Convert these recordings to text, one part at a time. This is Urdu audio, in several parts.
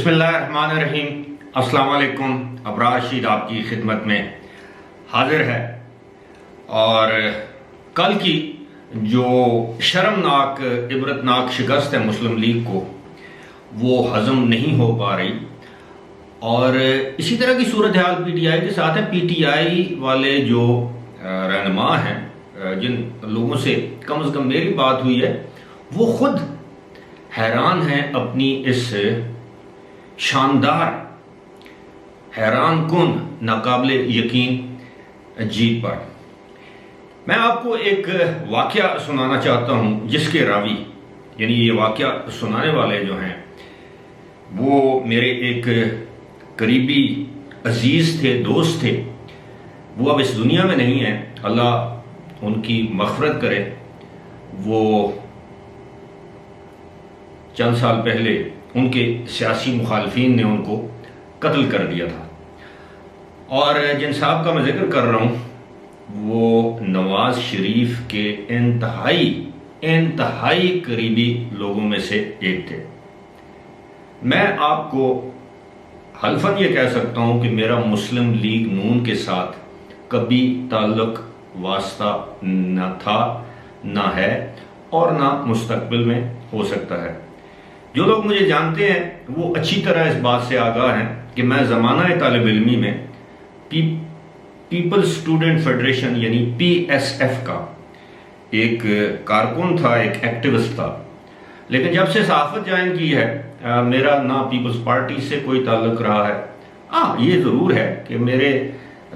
بسم اللہ الرحمن الرحیم۔ السلام علیکم۔ ابرار رشید آپ کی خدمت میں حاضر ہے، اور کل کی جو شرمناک عبرتناک شکست ہے مسلم لیگ کو، وہ ہضم نہیں ہو پا رہی، اور اسی طرح کی صورتحال پی ٹی آئی کے ساتھ ہے۔ پی ٹی آئی والے جو رہنما ہیں، جن لوگوں سے کم از کم میری بات ہوئی ہے، وہ خود حیران ہیں اپنی اس شاندار، حیران کن، ناقابل یقین جیت پر۔ میں آپ کو ایک واقعہ سنانا چاہتا ہوں جس کے راوی، یعنی یہ واقعہ سنانے والے جو ہیں وہ میرے ایک قریبی عزیز تھے، دوست تھے۔ وہ اب اس دنیا میں نہیں ہیں، اللہ ان کی مغفرت کرے۔ وہ چند سال پہلے ان کے سیاسی مخالفین نے ان کو قتل کر دیا تھا، اور جن صاحب کا میں ذکر کر رہا ہوں وہ نواز شریف کے انتہائی قریبی لوگوں میں سے ایک تھے۔ میں آپ کو حلفاً یہ کہہ سکتا ہوں کہ میرا مسلم لیگ نون کے ساتھ کبھی تعلق واسطہ نہ تھا، نہ ہے، اور نہ مستقبل میں ہو سکتا ہے۔ جو لوگ مجھے جانتے ہیں وہ اچھی طرح اس بات سے آگاہ ہیں کہ میں زمانہ طالب علمی میں پیپل اسٹوڈنٹ فیڈریشن یعنی پی ایس ایف کا ایک کارکن تھا، ایک ایکٹیوسٹ تھا۔ لیکن جب سے صحافت جوائن کی ہے، میرا نہ پیپلز پارٹی سے کوئی تعلق رہا ہے۔ یہ ضرور ہے کہ میرے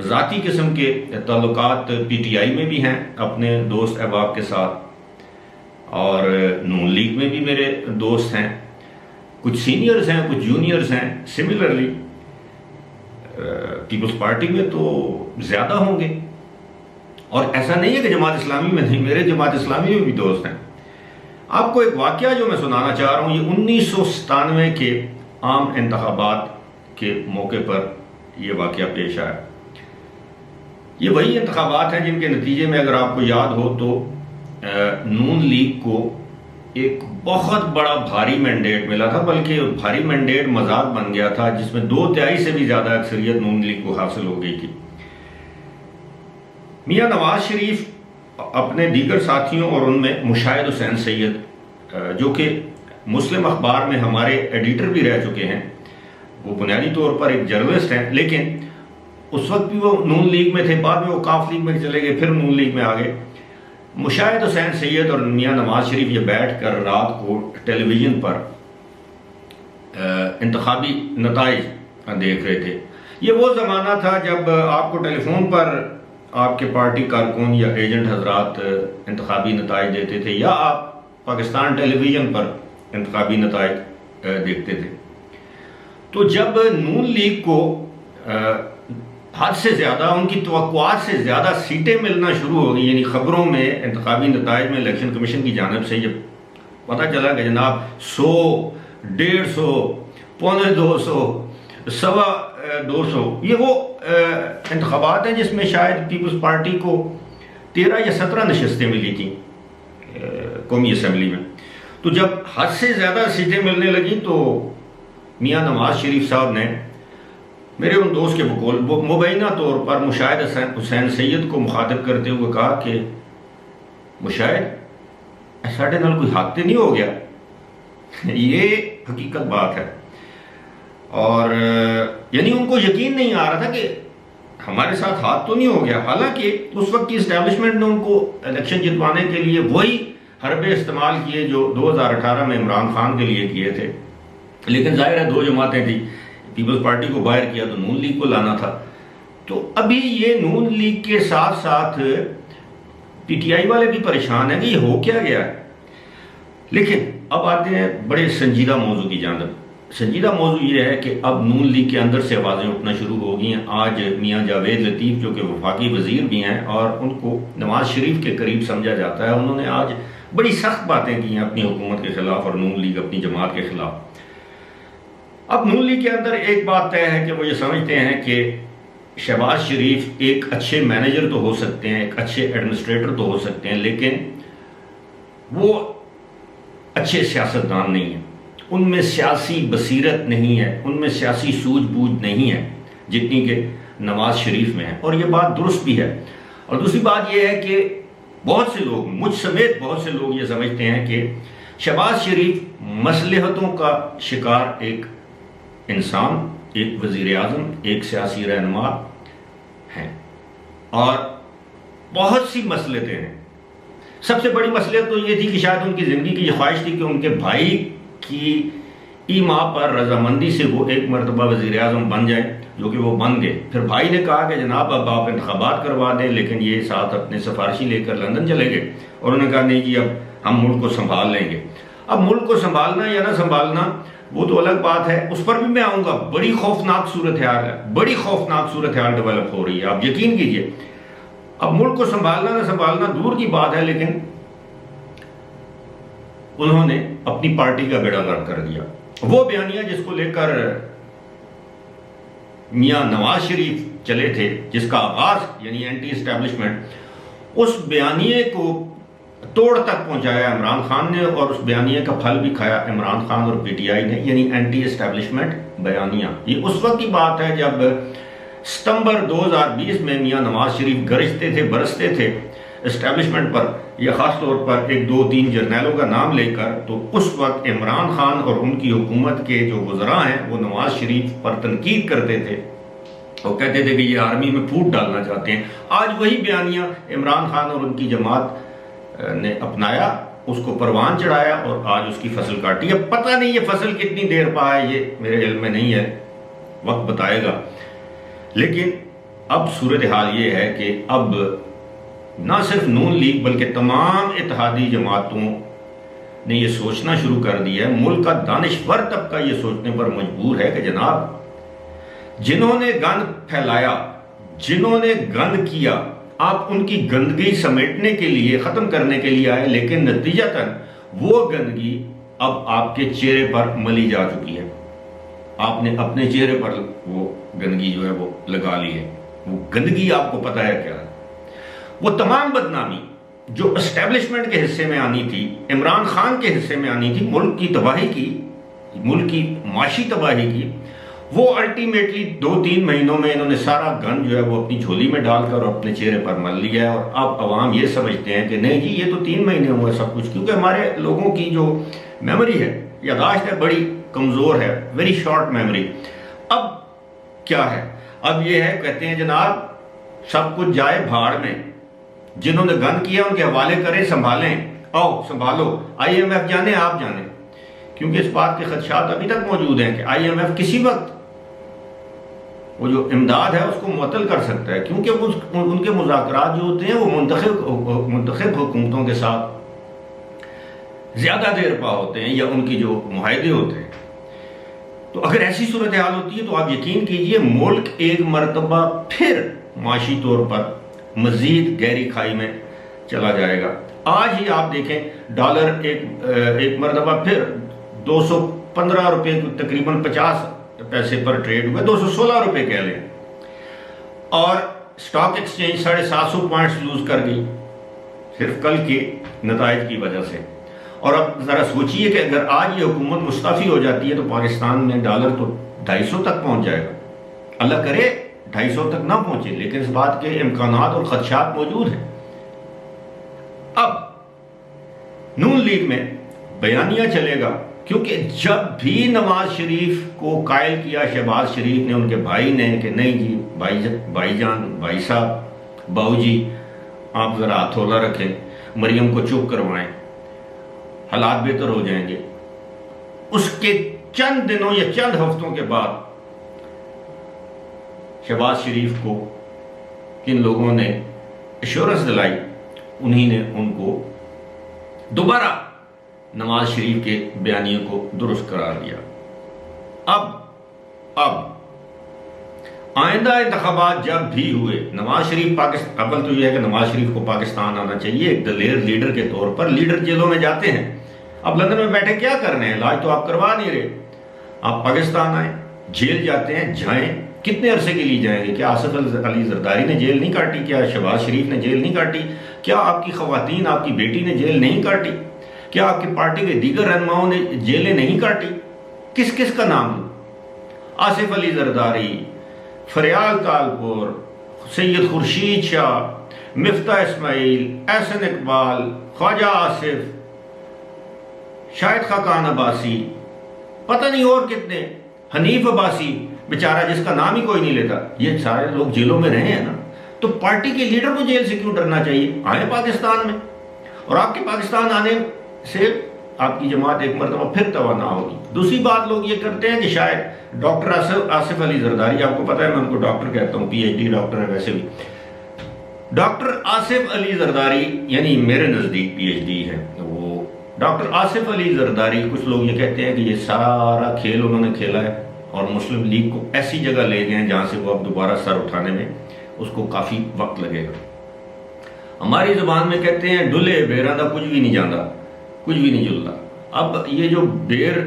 ذاتی قسم کے تعلقات پی ٹی آئی میں بھی ہیں اپنے دوست احباب کے ساتھ، اور نون لیگ میں بھی میرے دوست ہیں، کچھ سینئرز ہیں، کچھ جونیئرز ہیں۔ سملرلی پیپلز پارٹی میں تو زیادہ ہوں گے، اور ایسا نہیں ہے کہ جماعت اسلامی میں نہیں، میرے جماعت اسلامی میں بھی دوست ہیں۔ آپ کو ایک واقعہ جو میں سنانا چاہ رہا ہوں، یہ 1997 کے عام انتخابات کے موقع پر یہ واقعہ پیش آیا۔ یہ وہی انتخابات ہیں جن کے نتیجے میں اگر آپ کو یاد ہو تو نون لیگ کو ایک بہت بڑا بھاری مینڈیٹ ملا تھا، بلکہ بھاری مینڈیٹ مذاق بن گیا تھا، جس میں 2/3 سے بھی زیادہ اکثریت نون لیگ کو حاصل ہو گئی تھی۔ میاں نواز شریف اپنے دیگر ساتھیوں، اور ان میں مشاہد حسین سید جو کہ مسلم اخبار میں ہمارے ایڈیٹر بھی رہ چکے ہیں، وہ بنیادی طور پر ایک جرنلسٹ ہیں، لیکن اس وقت بھی وہ نون لیگ میں تھے، بعد میں وہ کاف لیگ میں چلے گئے، پھر نون لیگ میں آ گئے۔ مشاہد حسین سید اور میاں نواز شریف یہ بیٹھ کر رات کو ٹیلی ویژن پر انتخابی نتائج دیکھ رہے تھے۔ یہ وہ زمانہ تھا جب آپ کو ٹیلی فون پر آپ کے پارٹی کارکن یا ایجنٹ حضرات انتخابی نتائج دیتے تھے، یا آپ پاکستان ٹیلی ویژن پر انتخابی نتائج دیکھتے تھے۔ تو جب نون لیگ کو حد سے زیادہ، ان کی توقعات سے زیادہ سیٹیں ملنا شروع ہو گئی، یعنی خبروں میں، انتخابی نتائج میں الیکشن کمیشن کی جانب سے یہ پتہ چلا کہ جناب 100، 150، 250، 225، یہ وہ انتخابات ہیں جس میں شاید پیپلز پارٹی کو 13 یا 17 نشستیں ملی تھیں قومی اسمبلی میں۔ تو جب حد سے زیادہ سیٹیں ملنے لگیں تو میاں نواز شریف صاحب نے میرے ان دوست کے بقول مبینہ طور پر مشاہد حسین سید کو مخاطب کرتے ہوئے کہا کہ مشاہد، ساڑھے نال کوئی حق نہیں ہو گیا۔ یہ حقیقت بات ہے، اور یعنی ان کو یقین نہیں آ رہا تھا کہ ہمارے ساتھ ہاتھ تو نہیں ہو گیا۔ حالانکہ اس وقت کی اسٹیبلشمنٹ نے ان کو الیکشن جتوانے کے لیے وہی حربے استعمال کیے جو 2018 میں عمران خان کے لیے کیے تھے، لیکن ظاہر ہے 2 جماعتیں تھیں، پیپلز پارٹی کو باہر کیا تو نون لیگ کو لانا تھا۔ تو ابھی یہ نون لیگ کے ساتھ ساتھ پی ٹی آئی والے بھی پریشان ہیں کہ یہ ہو کیا گیا ہے۔ لیکن اب آتے ہیں بڑے سنجیدہ موضوع کی جانب۔ سنجیدہ موضوع یہ ہے کہ اب نون لیگ کے اندر سے آوازیں اٹھنا شروع ہو گئی ہیں۔ آج میاں جاوید لطیف جو کہ وفاقی وزیر بھی ہیں اور ان کو نواز شریف کے قریب سمجھا جاتا ہے، انہوں نے آج بڑی سخت باتیں کی ہیں اپنی حکومت کے خلاف، اور نون لیگ اپنی جماعت کے خلاف۔ اب نون لیگ کے اندر ایک بات طے ہے کہ وہ یہ سمجھتے ہیں کہ شہباز شریف ایک اچھے مینیجر تو ہو سکتے ہیں، ایک اچھے ایڈمنسٹریٹر تو ہو سکتے ہیں، لیکن وہ اچھے سیاستدان نہیں ہیں۔ ان میں سیاسی بصیرت نہیں ہے، ان میں سیاسی سوجھ بوجھ نہیں ہے جتنی کہ نواز شریف میں ہے، اور یہ بات درست بھی ہے۔ اور دوسری بات یہ ہے کہ بہت سے لوگ، مجھ سمیت بہت سے لوگ یہ سمجھتے ہیں کہ شہباز شریف مصلحتوں کا شکار ایک انسان، ایک وزیر اعظم، ایک سیاسی رہنما ہیں، اور بہت سی مصلحتیں ہیں۔ سب سے بڑی مصلحت تو یہ تھی کہ شاید ان کی زندگی کی یہ خواہش تھی کہ ان کے بھائی کی ایما پر رضامندی سے وہ ایک مرتبہ وزیر اعظم بن جائیں، جو کہ وہ بن گئے۔ پھر بھائی نے کہا کہ جناب اب آپ انتخابات کروا دیں، لیکن یہ ساتھ اپنے سفارشی لے کر لندن چلے گئے، اور انہوں نے کہا نہیں جی اب ہم ملک کو سنبھال لیں گے۔ اب ملک کو سنبھالنا یا نہ سنبھالنا وہ تو الگ بات ہے، اس پر بھی میں آؤں گا۔ بڑی خوفناک صورتحال ہے، بڑی خوفناک صورتحال ڈیولپ ہو رہی ہے، آپ یقین کیجئے۔ اب ملک کو سنبھالنا نہ سنبھالنا دور کی بات ہے، لیکن انہوں نے اپنی پارٹی کا بیڑا غرق کر دیا۔ وہ بیانیہ جس کو لے کر میاں نواز شریف چلے تھے، جس کا آغاز یعنی اینٹی اسٹیبلشمنٹ، اس بیانیے کو توڑ تک پہنچایا عمران خان نے، اور اس بیانیے کا پھل بھی کھایا عمران خان اور پی ٹی آئی نے، یعنی اینٹی اسٹیبلشمنٹ بیانیہ۔ یہ اس وقت کی بات ہے جب ستمبر 2020 میں میاں نواز شریف گرجتے تھے، برستے تھے اسٹیبلشمنٹ پر، یا خاص طور پر ایک دو تین جرنیلوں کا نام لے کر۔ تو اس وقت عمران خان اور ان کی حکومت کے جو وزراء ہیں وہ نواز شریف پر تنقید کرتے تھے، وہ کہتے تھے کہ یہ آرمی میں پھوٹ ڈالنا چاہتے ہیں۔ آج وہی بیانیہ عمران خان اور ان کی جماعت نے اپنایا، اس کو پروان چڑھایا، اور آج اس کی فصل کاٹی۔ اب پتہ نہیں یہ فصل کتنی دیر پائے، یہ میرے علم میں نہیں ہے، وقت بتائے گا۔ لیکن اب صورتحال یہ ہے کہ اب نہ صرف نون لیگ بلکہ تمام اتحادی جماعتوں نے یہ سوچنا شروع کر دیا ہے، ملک کا دانشور طبقہ یہ سوچنے پر مجبور ہے کہ جناب جنہوں نے گند پھیلایا، جنہوں نے گند کیا، آپ ان کی گندگی سمیٹنے کے لیے، ختم کرنے کے لیے آئے، لیکن نتیجتاً وہ گندگی اب آپ کے چہرے پر ملی جا چکی ہے۔ آپ نے اپنے چہرے پر وہ گندگی جو ہے وہ لگا لی ہے۔ وہ گندگی آپ کو پتہ ہے کیا ہے؟ وہ تمام بدنامی جو اسٹیبلشمنٹ کے حصے میں آنی تھی، عمران خان کے حصے میں آنی تھی، ملک کی تباہی کی، ملک کی معاشی تباہی کی، وہ الٹیمیٹلی 2-3 مہینوں میں انہوں نے سارا گند جو ہے وہ اپنی جھولی میں ڈال کر اپنے چہرے پر مل لیا ہے۔ اور اب عوام یہ سمجھتے ہیں کہ نہیں جی یہ تو 3 مہینے ہوئے سب کچھ، کیونکہ ہمارے لوگوں کی جو میموری ہے، یادداشت ہے، بڑی کمزور ہے، ویری شارٹ میموری۔ اب کیا ہے؟ اب یہ ہے کہتے ہیں جناب سب کچھ جائے بھاڑ میں، جنہوں نے گند کیا ان کے حوالے کریں، سنبھالیں، آؤ سنبھالو، آئی ایم ایف جانے، آپ جانے، کیونکہ اس بات کے خدشات ابھی تک موجود ہیں کہ آئی ایم ایف کسی وقت وہ جو امداد ہے اس کو معطل کر سکتا ہے، کیونکہ ان کے مذاکرات جو ہوتے ہیں وہ منتخب حکومتوں کے ساتھ زیادہ دیر پا ہوتے ہیں، یا ان کی جو معاہدے ہوتے ہیں۔ تو اگر ایسی صورتحال ہوتی ہے تو آپ یقین کیجئے ملک ایک مرتبہ پھر معاشی طور پر مزید گہری کھائی میں چلا جائے گا۔ آج ہی آپ دیکھیں ڈالر ایک مرتبہ پھر 215 روپے تقریباً 50 پیسے پر ٹریڈ ہوئے، 216 روپے کہہ لیں، اور سٹاک ایکسچینج 750 پوائنٹس لوز کر گئی صرف کل کے نتائج کی وجہ سے۔ اور اب ذرا سوچئے کہ اگر آج یہ حکومت مستعفی ہو جاتی ہے تو پاکستان میں ڈالر تو 250 تک پہنچ جائے گا۔ اللہ کرے 250 تک نہ پہنچے، لیکن اس بات کے امکانات اور خدشات موجود ہیں۔ اب نون لیگ میں بیانیہ چلے گا، کیونکہ جب بھی نواز شریف کو قائل کیا شہباز شریف نے، ان کے بھائی نے، کہ نہیں جی بھائی جان، بھائی صاحب، باؤ جی آپ ذرا ہتھولا رکھیں، مریم کو چپ کروائیں، حالات بہتر ہو جائیں گے۔ اس کے چند دنوں یا چند ہفتوں کے بعد شہباز شریف کو کن لوگوں نے ایشورنس دلائی، انہی نے ان کو دوبارہ نواز شریف کے بیانیے کو درست قرار دیا۔ اب آئندہ انتخابات جب بھی ہوئے، نواز شریف اول تو یہ ہے کہ نواز شریف کو پاکستان آنا چاہیے ایک دلیر لیڈر کے طور پر۔ لیڈر جیلوں میں جاتے ہیں، اب لندن میں بیٹھے کیا کرنے ہیں، علاج تو آپ کروا نہیں رہے، آپ پاکستان آئیں، جیل جاتے ہیں، جائیں، کتنے عرصے کے لیے جائیں گے؟ کیا آصف علی زرداری نے جیل نہیں کاٹی؟ کیا شہباز شریف نے جیل نہیں کاٹی؟ کیا آپ کی خواتین، آپ کی بیٹی نے جیل نہیں کاٹی؟ کیا آپ کی پارٹی کے دیگر رہنماؤں نے جیلیں نہیں کاٹی؟ کس کس کا نام لوں؟ آصف علی زرداری، فریال تالپور، سید خورشید شاہ، مفتاح اسماعیل، احسن اقبال، خواجہ آصف، شاہد خاقان عباسی، پتہ نہیں اور کتنے، حنیف عباسی بیچارہ جس کا نام ہی کوئی نہیں لیتا، یہ سارے لوگ جیلوں میں رہے ہیں نا. تو پارٹی کے لیڈر کو جیل سے کیوں ڈرنا چاہیے؟ آئے پاکستان میں، اور آپ کے پاکستان آنے سے آپ کی جماعت ایک مرتبہ پھر توانا ہوگی. دوسری بات لوگ یہ کرتے ہیں کہ شاید ڈاکٹر آصف علی زرداری، آپ کو پتہ ہے میں ان کو ڈاکٹر کہتا ہوں، پی ایچ ڈی ڈاکٹر ہے ویسے بھی. ڈاکٹر آصف علی زرداری یعنی میرے نزدیک پی ایچ ڈی ہے وہ ڈاکٹر آصف علی زرداری. کچھ لوگ یہ کہتے ہیں کہ یہ سارا کھیل انہوں نے کھیلا ہے اور مسلم لیگ کو ایسی جگہ لے گئے ہیں جہاں سے وہ اب دوبارہ سر اٹھانے میں اس کو کافی وقت لگے گا. ہماری زبان میں کہتے ہیں ڈلے بیراں دا کچھ بھی نہیں جاندہ، کچھ بھی نہیں جلتا. اب یہ جو بیر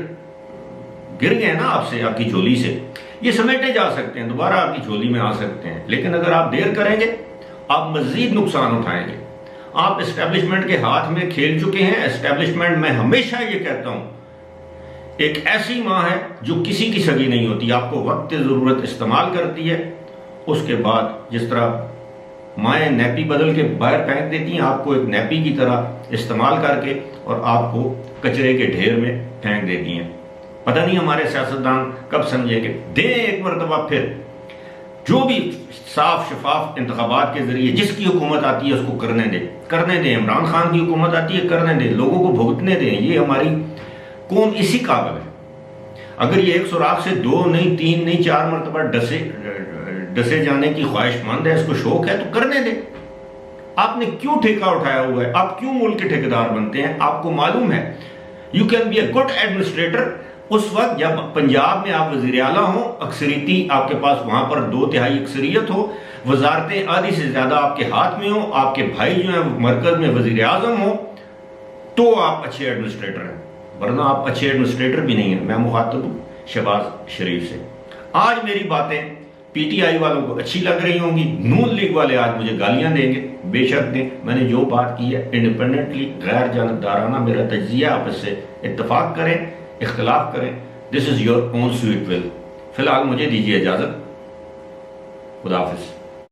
گر گئے نا آپ سے، آپ کی جھولی سے، یہ سمیٹے جا سکتے ہیں، دوبارہ آپ کی جھولی میں آ سکتے ہیں، لیکن اگر آپ دیر کریں گے آپ مزید نقصان اٹھائیں گے. آپ اسٹیبلشمنٹ کے ہاتھ میں کھیل چکے ہیں. اسٹیبلشمنٹ میں ہمیشہ یہ کہتا ہوں ایک ایسی ماں ہے جو کسی کی سگی نہیں ہوتی، آپ کو وقت ضرورت استعمال کرتی ہے، اس کے بعد جس طرح مائیں نیپی بدل کے باہر پھینک دیتی ہیں، آپ کو ایک نیپی کی طرح استعمال کر کے اور آپ کو کچرے کے ڈھیر میں پھینک دیتی ہیں. پتہ نہیں ہمارے سیاستدان کب سمجھیں گے. دیں ایک مرتبہ پھر، جو بھی صاف شفاف انتخابات کے ذریعے جس کی حکومت آتی ہے اس کو کرنے دیں. عمران خان کی حکومت آتی ہے، کرنے دیں، لوگوں کو بھگتنے دیں. یہ ہماری قوم اسی قابل ہے. اگر یہ ایک سوراخ سے 2 نہیں 3 نہیں 4 مرتبہ ڈسے جانے کی خواہش مند ہے، اس کو شوق ہے تو کرنے دیں. آپ نے کیوں ٹھیکہ اٹھایا ہوا ہے؟ آپ کیوں ملک کے ٹھیکیدار بنتے ہیں؟ آپ کو معلوم ہے you can be a good administrator اس وقت جب پنجاب میں آپ وزیر اعلیٰ ہوں، اکثریتی آپ کے پاس وہاں پر 2/3 اکثریت ہو، وزارتیں آدھی سے زیادہ آپ کے ہاتھ میں ہوں، آپ کے بھائی جو ہیں مرکز میں وزیر اعظم ہوں، تو آپ اچھے ایڈمنسٹریٹر ہیں. ورنہ آپ اچھے ایڈمنسٹریٹر بھی نہیں ہیں. میں مخاطب ہوں شہباز شریف سے. آج میری باتیں پی ٹی آئی والوں کو اچھی لگ رہی ہوں گی، نون لیگ والے آج مجھے گالیاں دیں گے، بے شک دیں. میں نے جو بات کی ہے انڈیپینڈنٹلی، غیر جانبدارانہ میرا تجزیہ، آپ اس سے اتفاق کریں اختلاف کریں. دس از یور اون سویٹ ول. فی الحال مجھے دیجیے اجازت. خدا حافظ.